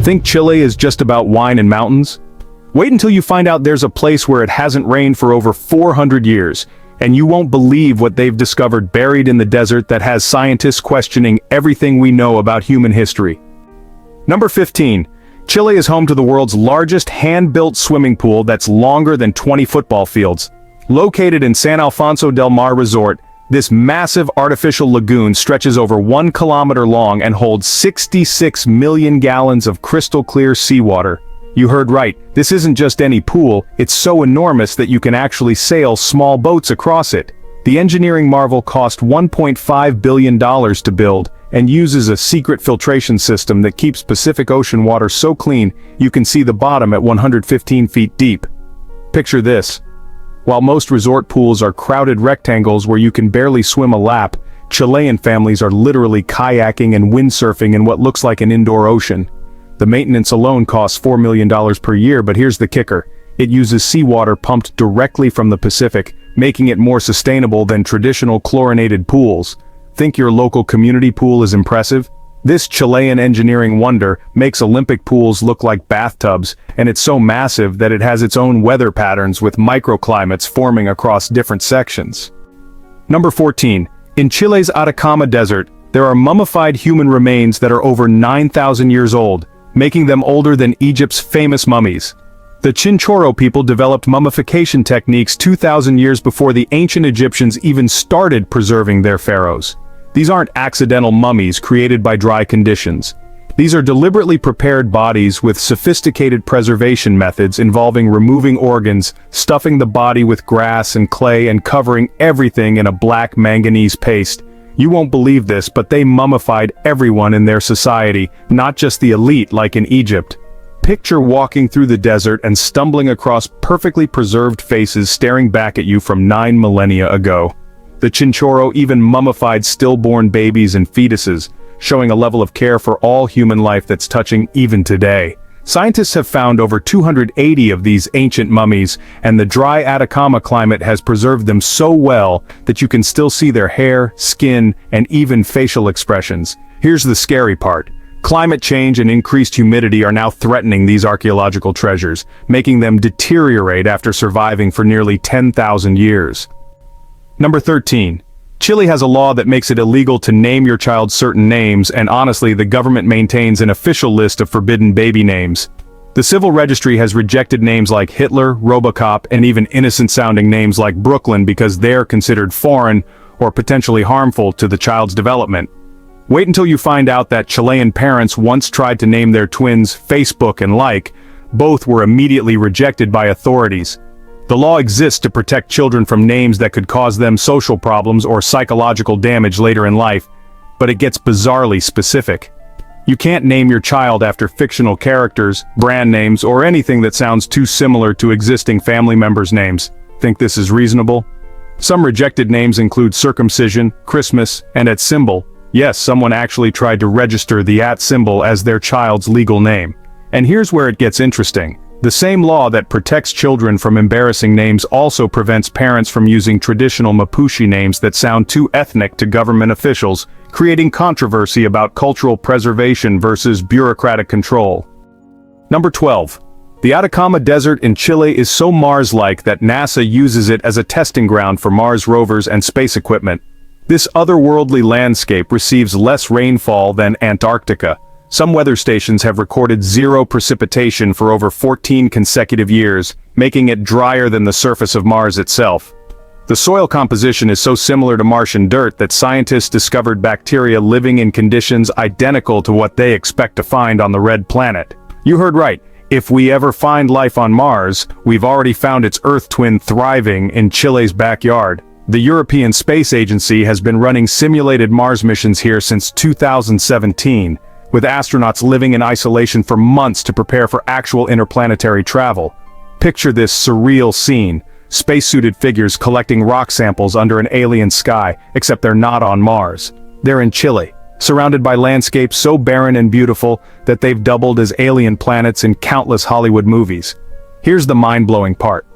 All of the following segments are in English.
Think Chile is just about wine and mountains? Wait until you find out there's a place where it hasn't rained for over 400 years, and you won't believe what they've discovered buried in the desert that has scientists questioning everything we know about human history. Number 15. Chile is home to the world's largest hand-built swimming pool that's longer than 20 football fields. Located in San Alfonso del Mar Resort, this massive artificial lagoon stretches over 1 kilometer long and holds 66 million gallons of crystal-clear seawater. You heard right, this isn't just any pool, it's so enormous that you can actually sail small boats across it. The engineering marvel cost $1.5 billion to build, and uses a secret filtration system that keeps Pacific Ocean water so clean you can see the bottom at 115 feet deep. Picture this. While most resort pools are crowded rectangles where you can barely swim a lap, Chilean families are literally kayaking and windsurfing in what looks like an indoor ocean. The maintenance alone costs $4 million per year, but here's the kicker. It uses seawater pumped directly from the Pacific, making it more sustainable than traditional chlorinated pools. Think your local community pool is impressive? This Chilean engineering wonder makes Olympic pools look like bathtubs, and it's so massive that it has its own weather patterns with microclimates forming across different sections. Number 14. In Chile's Atacama Desert, there are mummified human remains that are over 9,000 years old, making them older than Egypt's famous mummies. The Chinchorro people developed mummification techniques 2,000 years before the ancient Egyptians even started preserving their pharaohs. These aren't accidental mummies created by dry conditions. These are deliberately prepared bodies with sophisticated preservation methods involving removing organs, stuffing the body with grass and clay, and covering everything in a black manganese paste. You won't believe this, but they mummified everyone in their society, not just the elite like in Egypt. Picture walking through the desert and stumbling across perfectly preserved faces staring back at you from 9 millennia ago. The Chinchorro even mummified stillborn babies and fetuses, showing a level of care for all human life that's touching even today. Scientists have found over 280 of these ancient mummies, and the dry Atacama climate has preserved them so well that you can still see their hair, skin, and even facial expressions. Here's the scary part. Climate change and increased humidity are now threatening these archaeological treasures, making them deteriorate after surviving for nearly 10,000 years. Number 13. Chile has a law that makes it illegal to name your child certain names, and honestly, the government maintains an official list of forbidden baby names. The civil registry has rejected names like Hitler, Robocop, and even innocent-sounding names like Brooklyn because they're considered foreign or potentially harmful to the child's development. Wait until you find out that Chilean parents once tried to name their twins Facebook and Like. Both were immediately rejected by authorities. The law exists to protect children from names that could cause them social problems or psychological damage later in life, but it gets bizarrely specific. You can't name your child after fictional characters, brand names, or anything that sounds too similar to existing family members' names. Think this is reasonable? Some rejected names include circumcision, Christmas, and @ symbol. Yes, someone actually tried to register the @ symbol as their child's legal name. And here's where it gets interesting. The same law that protects children from embarrassing names also prevents parents from using traditional Mapuche names that sound too ethnic to government officials, creating controversy about cultural preservation versus bureaucratic control. Number 12. The Atacama Desert in Chile is so Mars-like that NASA uses it as a testing ground for Mars rovers and space equipment. This otherworldly landscape receives less rainfall than Antarctica. Some weather stations have recorded 0 precipitation for over 14 consecutive years, making it drier than the surface of Mars itself. The soil composition is so similar to Martian dirt that scientists discovered bacteria living in conditions identical to what they expect to find on the red planet. You heard right. If we ever find life on Mars, we've already found its Earth twin thriving in Chile's backyard. The European Space Agency has been running simulated Mars missions here since 2017. With astronauts living in isolation for months to prepare for actual interplanetary travel. Picture this surreal scene, spacesuited figures collecting rock samples under an alien sky, except they're not on Mars. They're in Chile, surrounded by landscapes so barren and beautiful that they've doubled as alien planets in countless Hollywood movies. Here's the mind-blowing part.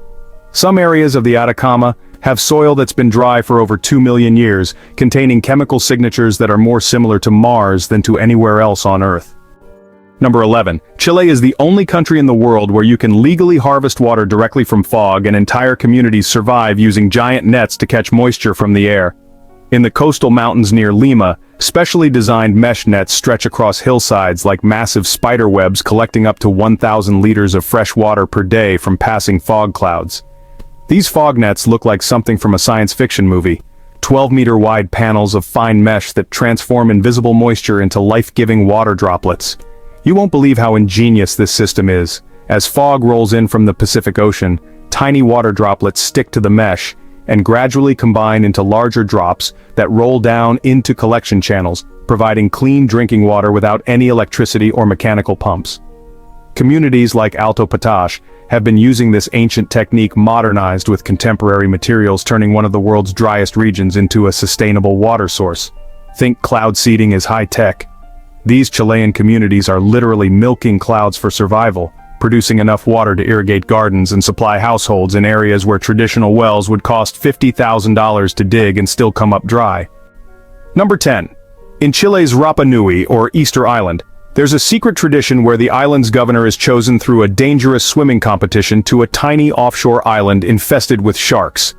Some areas of the Atacama have soil that's been dry for over 2 million years, containing chemical signatures that are more similar to Mars than to anywhere else on Earth. Number 11. Chile is the only country in the world where you can legally harvest water directly from fog, and entire communities survive using giant nets to catch moisture from the air. In the coastal mountains near Lima, specially designed mesh nets stretch across hillsides like massive spider webs, collecting up to 1,000 liters of fresh water per day from passing fog clouds. These fog nets look like something from a science fiction movie. 12-meter-wide panels of fine mesh that transform invisible moisture into life-giving water droplets. You won't believe how ingenious this system is. As fog rolls in from the Pacific Ocean, tiny water droplets stick to the mesh and gradually combine into larger drops that roll down into collection channels, providing clean drinking water without any electricity or mechanical pumps. Communities like Alto Patache have been using this ancient technique modernized with contemporary materials, turning one of the world's driest regions into a sustainable water source. Think cloud seeding is high-tech. These Chilean communities are literally milking clouds for survival, producing enough water to irrigate gardens and supply households in areas where traditional wells would cost $50,000 to dig and still come up dry. Number 10. In Chile's Rapa Nui, or Easter Island, there's a secret tradition where the island's governor is chosen through a dangerous swimming competition to a tiny offshore island infested with sharks.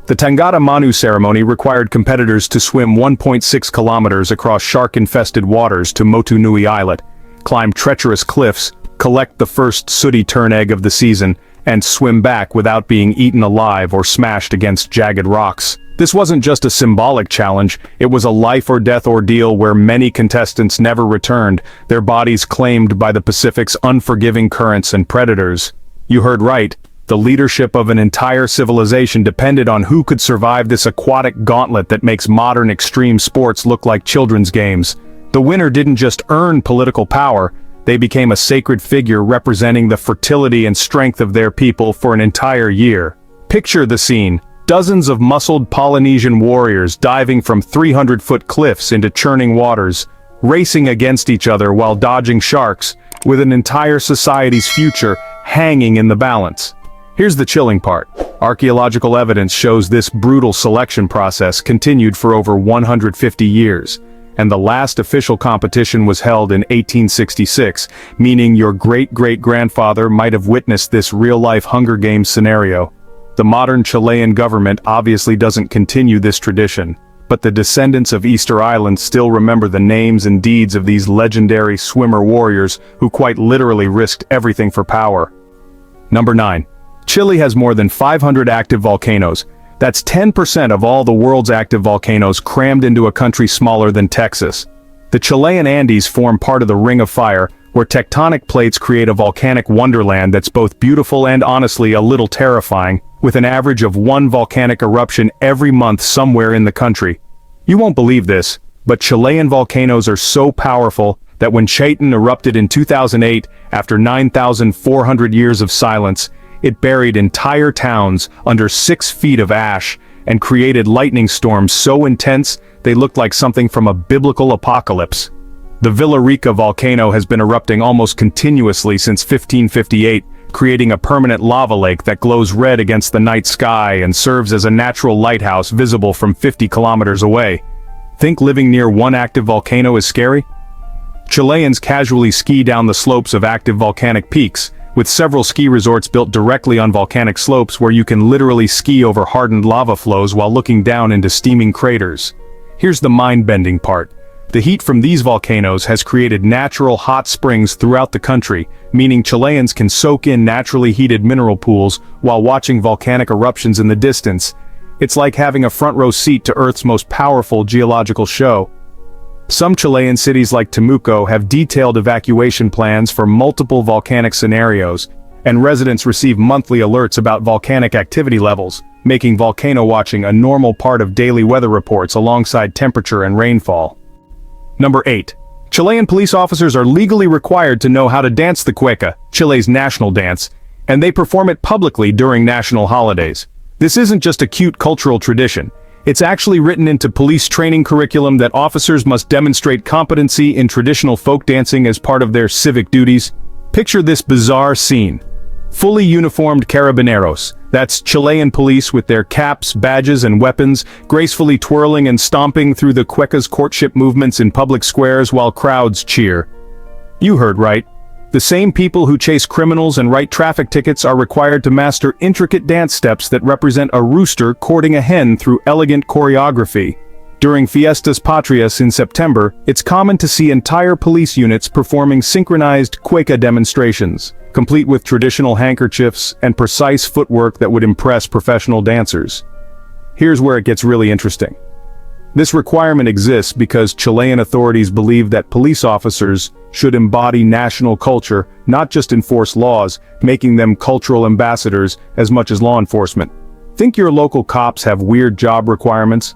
The Tangata Manu ceremony required competitors to swim 1.6 kilometers across shark-infested waters to Motu Nui Islet, climb treacherous cliffs, collect the first sooty tern egg of the season, and swim back without being eaten alive or smashed against jagged rocks. This wasn't just a symbolic challenge, it was a life-or-death ordeal where many contestants never returned, their bodies claimed by the Pacific's unforgiving currents and predators. You heard right. The leadership of an entire civilization depended on who could survive this aquatic gauntlet that makes modern extreme sports look like children's games. The winner didn't just earn political power, they became a sacred figure representing the fertility and strength of their people for an entire year. Picture the scene. Dozens of muscled Polynesian warriors diving from 300-foot cliffs into churning waters, racing against each other while dodging sharks, with an entire society's future hanging in the balance. Here's the chilling part. Archaeological evidence shows this brutal selection process continued for over 150 years, and the last official competition was held in 1866, meaning your great-great-grandfather might have witnessed this real-life Hunger Games scenario. The modern Chilean government obviously doesn't continue this tradition, but the descendants of Easter Island still remember the names and deeds of these legendary swimmer warriors who quite literally risked everything for power. Number 9. Chile has more than 500 active volcanoes. That's 10% of all the world's active volcanoes crammed into a country smaller than Texas. The Chilean Andes form part of the Ring of Fire, where tectonic plates create a volcanic wonderland that's both beautiful and honestly a little terrifying, with an average of one volcanic eruption every month somewhere in the country. You won't believe this, but Chilean volcanoes are so powerful that when Chaitin erupted in 2008, after 9,400 years of silence, it buried entire towns under 6 feet of ash and created lightning storms so intense they looked like something from a biblical apocalypse. The Villarrica volcano has been erupting almost continuously since 1558, creating a permanent lava lake that glows red against the night sky and serves as a natural lighthouse visible from 50 kilometers away. Think living near one active volcano is scary? Chileans casually ski down the slopes of active volcanic peaks, with several ski resorts built directly on volcanic slopes where you can literally ski over hardened lava flows while looking down into steaming craters. Here's the mind-bending part. The heat from these volcanoes has created natural hot springs throughout the country, meaning Chileans can soak in naturally heated mineral pools while watching volcanic eruptions in the distance. It's like having a front-row seat to Earth's most powerful geological show. Some Chilean cities like Temuco have detailed evacuation plans for multiple volcanic scenarios, and residents receive monthly alerts about volcanic activity levels, making volcano watching a normal part of daily weather reports alongside temperature and rainfall. Number 8. Chilean police officers are legally required to know how to dance the cueca, Chile's national dance, and they perform it publicly during national holidays. This isn't just a cute cultural tradition. It's actually written into police training curriculum that officers must demonstrate competency in traditional folk dancing as part of their civic duties. Picture this bizarre scene. Fully uniformed carabineros, that's Chilean police with their caps, badges and weapons, gracefully twirling and stomping through the cueca's courtship movements in public squares while crowds cheer. You heard right. The same people who chase criminals and write traffic tickets are required to master intricate dance steps that represent a rooster courting a hen through elegant choreography. During Fiestas Patrias in September, it's common to see entire police units performing synchronized cueca demonstrations, complete with traditional handkerchiefs and precise footwork that would impress professional dancers. Here's where it gets really interesting. This requirement exists because Chilean authorities believe that police officers should embody national culture, not just enforce laws, making them cultural ambassadors as much as law enforcement. Think your local cops have weird job requirements?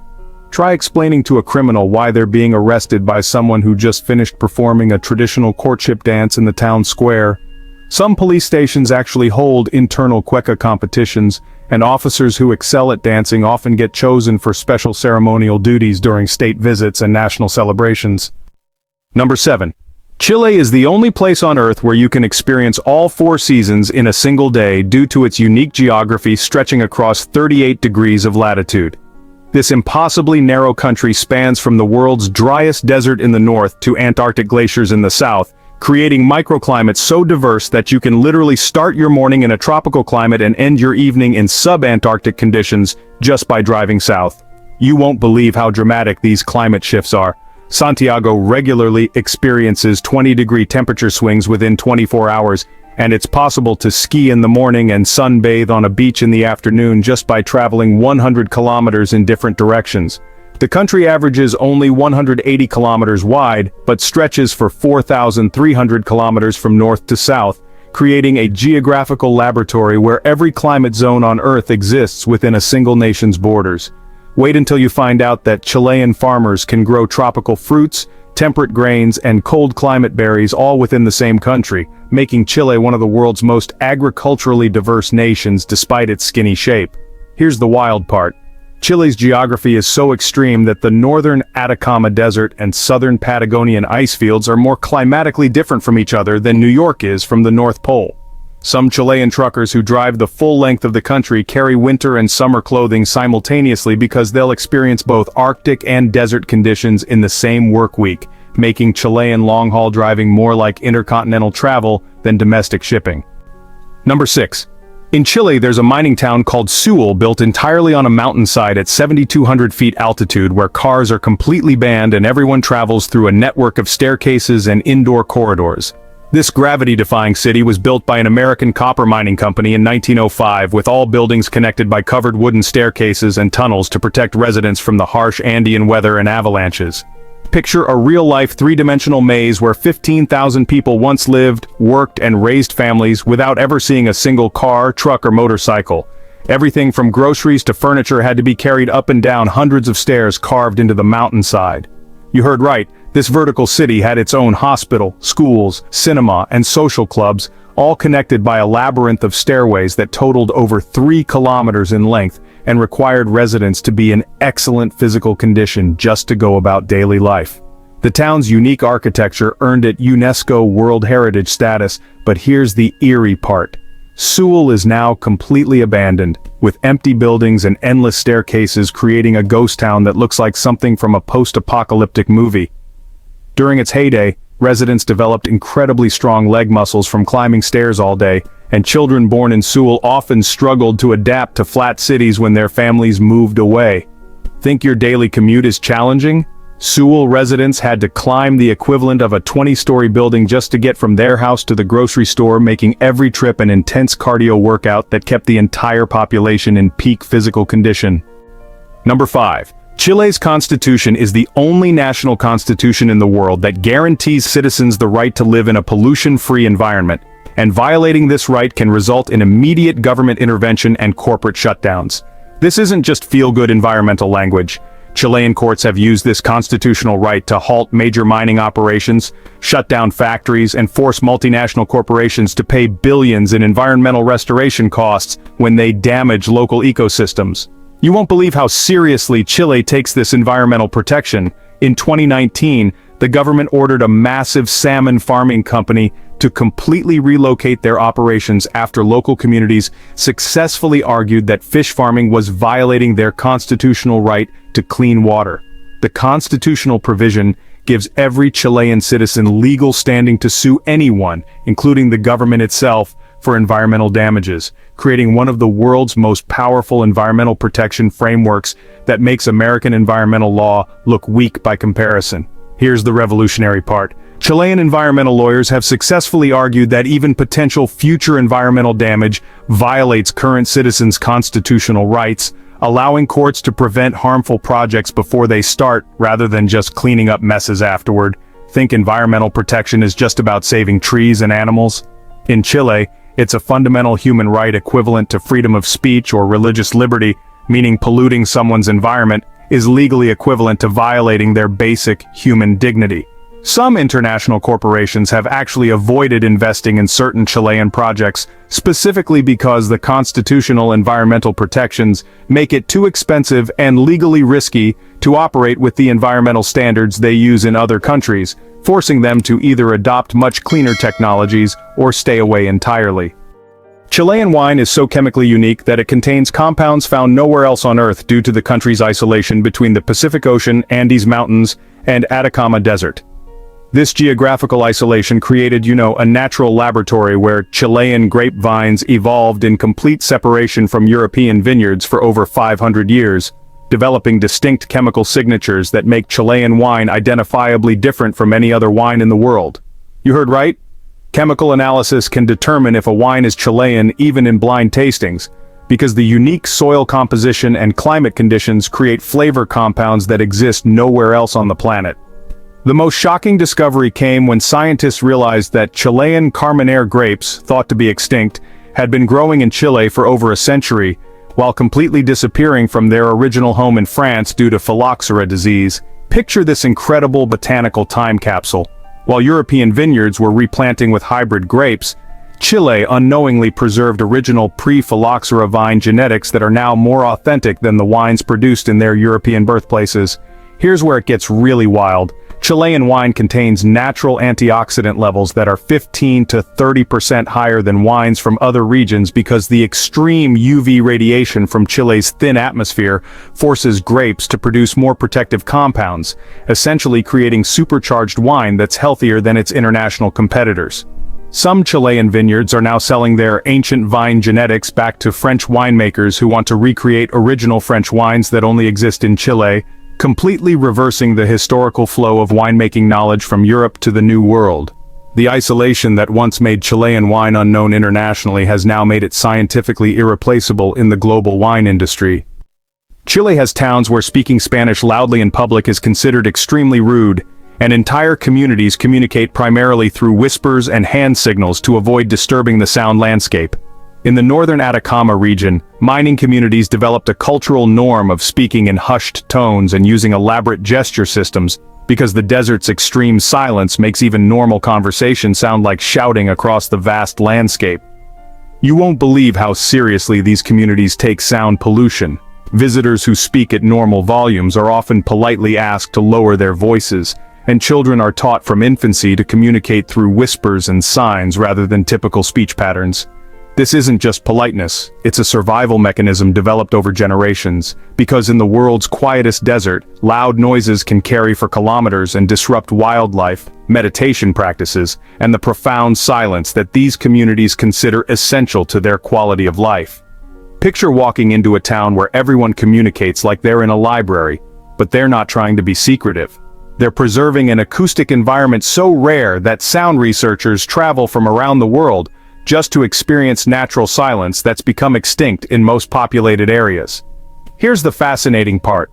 Try explaining to a criminal why they're being arrested by someone who just finished performing a traditional courtship dance in the town square. Some police stations actually hold internal cueca competitions, and officers who excel at dancing often get chosen for special ceremonial duties during state visits and national celebrations. Number 7. Chile is the only place on Earth where you can experience all 4 seasons in a single day due to its unique geography stretching across 38 degrees of latitude. This impossibly narrow country spans from the world's driest desert in the north to Antarctic glaciers in the south, creating microclimates so diverse that you can literally start your morning in a tropical climate and end your evening in sub-Antarctic conditions just by driving south. You won't believe how dramatic these climate shifts are. Santiago regularly experiences 20-degree temperature swings within 24 hours, and it's possible to ski in the morning and sunbathe on a beach in the afternoon just by traveling 100 kilometers in different directions. The country averages only 180 kilometers wide, but stretches for 4,300 kilometers from north to south, creating a geographical laboratory where every climate zone on Earth exists within a single nation's borders. Wait until you find out that Chilean farmers can grow tropical fruits, temperate grains, and cold climate berries all within the same country, making Chile one of the world's most agriculturally diverse nations despite its skinny shape. Here's the wild part. Chile's geography is so extreme that the northern Atacama Desert and southern Patagonian ice fields are more climatically different from each other than New York is from the North Pole. Some Chilean truckers who drive the full length of the country carry winter and summer clothing simultaneously because they'll experience both Arctic and desert conditions in the same work week, making Chilean long-haul driving more like intercontinental travel than domestic shipping. Number 6. In Chile, there's a mining town called Sewell built entirely on a mountainside at 7,200 feet altitude where cars are completely banned and everyone travels through a network of staircases and indoor corridors. This gravity-defying city was built by an American copper mining company in 1905 with all buildings connected by covered wooden staircases and tunnels to protect residents from the harsh Andean weather and avalanches. Picture a real-life three-dimensional maze where 15,000 people once lived, worked, and raised families without ever seeing a single car, truck, or motorcycle. Everything from groceries to furniture had to be carried up and down hundreds of stairs carved into the mountainside. You heard right, this vertical city had its own hospital, schools, cinema, and social clubs, all connected by a labyrinth of stairways that totaled over 3 kilometers in length and required residents to be in excellent physical condition just to go about daily life. The town's unique architecture earned it UNESCO World Heritage status, but here's the eerie part. Sewell is now completely abandoned, with empty buildings and endless staircases creating a ghost town that looks like something from a post-apocalyptic movie. During its heyday, residents developed incredibly strong leg muscles from climbing stairs all day, and children born in Sewell often struggled to adapt to flat cities when their families moved away. Think your daily commute is challenging? Sewell residents had to climb the equivalent of a 20-story building just to get from their house to the grocery store, making every trip an intense cardio workout that kept the entire population in peak physical condition. Number 5. Chile's constitution is the only national constitution in the world that guarantees citizens the right to live in a pollution-free environment, and violating this right can result in immediate government intervention and corporate shutdowns. This isn't just feel-good environmental language. Chilean courts have used this constitutional right to halt major mining operations, shut down factories, and force multinational corporations to pay billions in environmental restoration costs when they damage local ecosystems. You won't believe how seriously Chile takes this environmental protection. In 2019, the government ordered a massive salmon farming company to completely relocate their operations after local communities successfully argued that fish farming was violating their constitutional right to clean water. The constitutional provision gives every Chilean citizen legal standing to sue anyone, including the government itself, for environmental damages, creating one of the world's most powerful environmental protection frameworks that makes American environmental law look weak by comparison. Here's the revolutionary part. Chilean environmental lawyers have successfully argued that even potential future environmental damage violates current citizens' constitutional rights, allowing courts to prevent harmful projects before they start rather than just cleaning up messes afterward. Think environmental protection is just about saving trees and animals? In Chile, it's a fundamental human right equivalent to freedom of speech or religious liberty, meaning polluting someone's environment is legally equivalent to violating their basic human dignity. Some international corporations have actually avoided investing in certain Chilean projects, specifically because the constitutional environmental protections make it too expensive and legally risky to operate with the environmental standards they use in other countries, forcing them to either adopt much cleaner technologies or stay away entirely. Chilean wine is so chemically unique that it contains compounds found nowhere else on Earth due to the country's isolation between the Pacific Ocean, Andes Mountains, and Atacama Desert. This geographical isolation created, a natural laboratory where Chilean grapevines evolved in complete separation from European vineyards for over 500 years, developing distinct chemical signatures that make Chilean wine identifiably different from any other wine in the world. You heard right? Chemical analysis can determine if a wine is Chilean even in blind tastings, because the unique soil composition and climate conditions create flavor compounds that exist nowhere else on the planet. The most shocking discovery came when scientists realized that Chilean Carmenere grapes, thought to be extinct, had been growing in Chile for over a century, while completely disappearing from their original home in France due to phylloxera disease. Picture this incredible botanical time capsule. While European vineyards were replanting with hybrid grapes, Chile unknowingly preserved original pre-phylloxera vine genetics that are now more authentic than the wines produced in their European birthplaces. Here's where it gets really wild. Chilean wine contains natural antioxidant levels that are 15 to 30% higher than wines from other regions because the extreme UV radiation from Chile's thin atmosphere forces grapes to produce more protective compounds, essentially creating supercharged wine that's healthier than its international competitors. Some Chilean vineyards are now selling their ancient vine genetics back to French winemakers who want to recreate original French wines that only exist in Chile, completely reversing the historical flow of winemaking knowledge from Europe to the New World. The isolation that once made Chilean wine unknown internationally has now made it scientifically irreplaceable in the global wine industry. Chile has towns where speaking Spanish loudly in public is considered extremely rude, and entire communities communicate primarily through whispers and hand signals to avoid disturbing the sound landscape. In the northern Atacama region, mining communities developed a cultural norm of speaking in hushed tones and using elaborate gesture systems, because the desert's extreme silence makes even normal conversation sound like shouting across the vast landscape. You won't believe how seriously these communities take sound pollution. Visitors who speak at normal volumes are often politely asked to lower their voices, and children are taught from infancy to communicate through whispers and signs rather than typical speech patterns. This isn't just politeness, it's a survival mechanism developed over generations, because in the world's quietest desert, loud noises can carry for kilometers and disrupt wildlife, meditation practices, and the profound silence that these communities consider essential to their quality of life. Picture walking into a town where everyone communicates like they're in a library, but they're not trying to be secretive. They're preserving an acoustic environment so rare that sound researchers travel from around the world just to experience natural silence that's become extinct in most populated areas. Here's the fascinating part.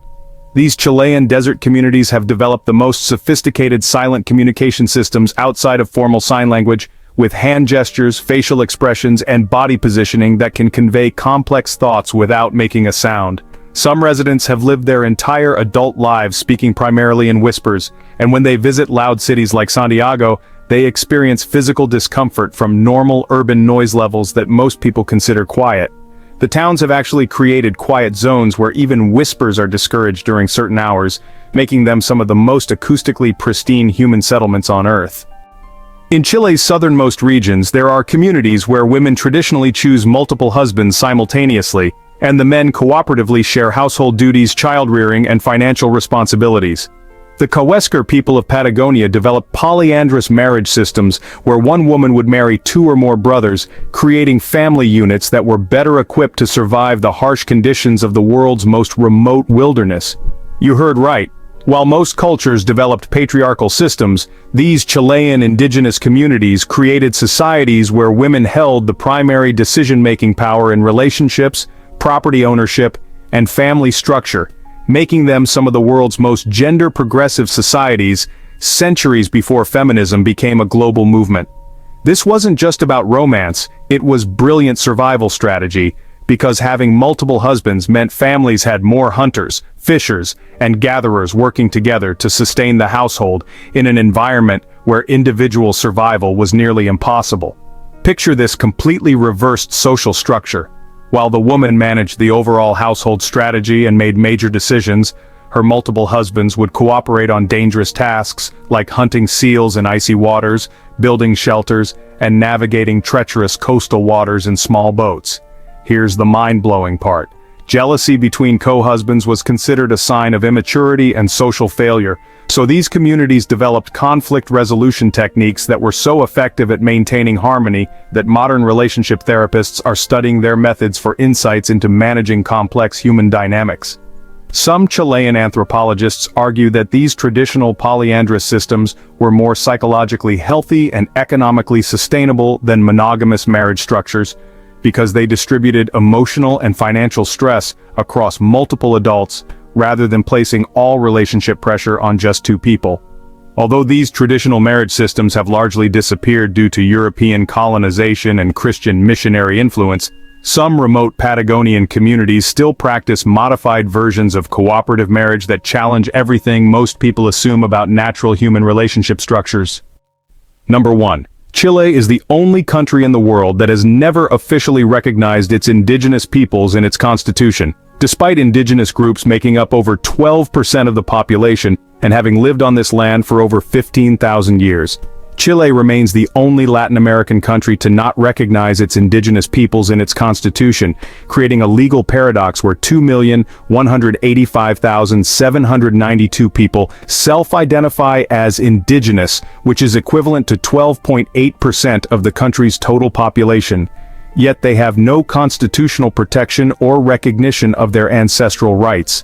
These Chilean desert communities have developed the most sophisticated silent communication systems outside of formal sign language, with hand gestures, facial expressions, and body positioning that can convey complex thoughts without making a sound. Some residents have lived their entire adult lives speaking primarily in whispers, and when they visit loud cities like Santiago, they experience physical discomfort from normal urban noise levels that most people consider quiet. The towns have actually created quiet zones where even whispers are discouraged during certain hours, making them some of the most acoustically pristine human settlements on Earth. In Chile's southernmost regions, there are communities where women traditionally choose multiple husbands simultaneously, and the men cooperatively share household duties, child rearing, and financial responsibilities. The Coesker people of Patagonia developed polyandrous marriage systems where one woman would marry two or more brothers, creating family units that were better equipped to survive the harsh conditions of the world's most remote wilderness. You heard right. While most cultures developed patriarchal systems, these Chilean indigenous communities created societies where women held the primary decision-making power in relationships, property ownership, and family structure, making them some of the world's most gender-progressive societies centuries before feminism became a global movement. This wasn't just about romance, it was brilliant survival strategy, because having multiple husbands meant families had more hunters, fishers, and gatherers working together to sustain the household in an environment where individual survival was nearly impossible. Picture this completely reversed social structure. While the woman managed the overall household strategy and made major decisions, her multiple husbands would cooperate on dangerous tasks like hunting seals in icy waters, building shelters, and navigating treacherous coastal waters in small boats. Here's the mind-blowing part. Jealousy between co-husbands was considered a sign of immaturity and social failure, so these communities developed conflict resolution techniques that were so effective at maintaining harmony that modern relationship therapists are studying their methods for insights into managing complex human dynamics. Some Chilean anthropologists argue that these traditional polyandrous systems were more psychologically healthy and economically sustainable than monogamous marriage structures, because they distributed emotional and financial stress across multiple adults rather than placing all relationship pressure on just two people. Although these traditional marriage systems have largely disappeared due to European colonization and Christian missionary influence, some remote Patagonian communities still practice modified versions of cooperative marriage that challenge everything most people assume about natural human relationship structures. Number 1. Chile is the only country in the world that has never officially recognized its indigenous peoples in its constitution, despite indigenous groups making up over 12% of the population and having lived on this land for over 15,000 years. Chile remains the only Latin American country to not recognize its indigenous peoples in its constitution, creating a legal paradox where 2,185,792 people self-identify as indigenous, which is equivalent to 12.8% of the country's total population. Yet they have no constitutional protection or recognition of their ancestral rights.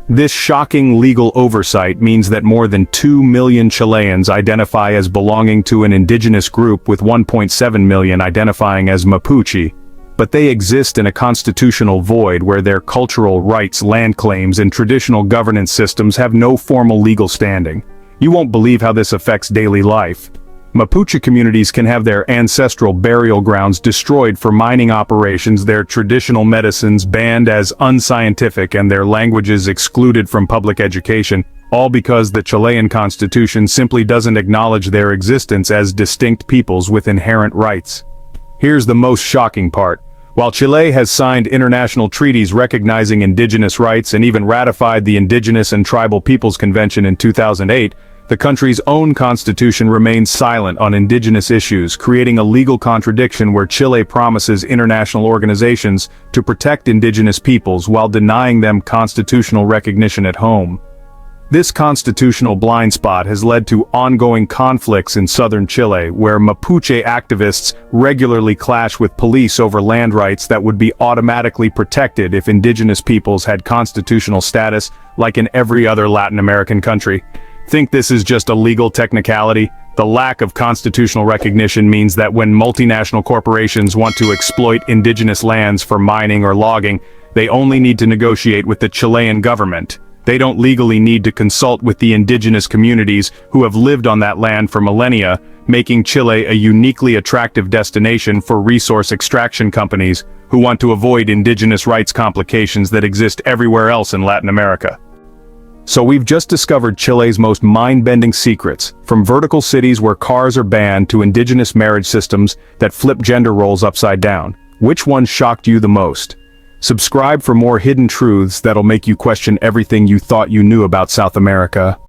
This shocking legal oversight means that more than 2 million Chileans identify as belonging to an indigenous group, with 1.7 million identifying as Mapuche. But they exist in a constitutional void where their cultural rights, land claims, and traditional governance systems have no formal legal standing. You won't believe how this affects daily life. Mapuche communities can have their ancestral burial grounds destroyed for mining operations, their traditional medicines banned as unscientific, and their languages excluded from public education, all because the Chilean constitution simply doesn't acknowledge their existence as distinct peoples with inherent rights. Here's the most shocking part. While Chile has signed international treaties recognizing indigenous rights and even ratified the Indigenous and Tribal Peoples Convention in 2008, the country's own constitution remains silent on indigenous issues, creating a legal contradiction where Chile promises international organizations to protect indigenous peoples while denying them constitutional recognition at home. This constitutional blind spot has led to ongoing conflicts in southern Chile, where Mapuche activists regularly clash with police over land rights that would be automatically protected if indigenous peoples had constitutional status, like in every other Latin American country. Think this is just a legal technicality? The lack of constitutional recognition means that when multinational corporations want to exploit indigenous lands for mining or logging, they only need to negotiate with the Chilean government. They don't legally need to consult with the indigenous communities who have lived on that land for millennia, making Chile a uniquely attractive destination for resource extraction companies who want to avoid indigenous rights complications that exist everywhere else in Latin America. So we've just discovered Chile's most mind-bending secrets, from vertical cities where cars are banned to indigenous marriage systems that flip gender roles upside down. Which one shocked you the most? Subscribe for more hidden truths that'll make you question everything you thought you knew about South America.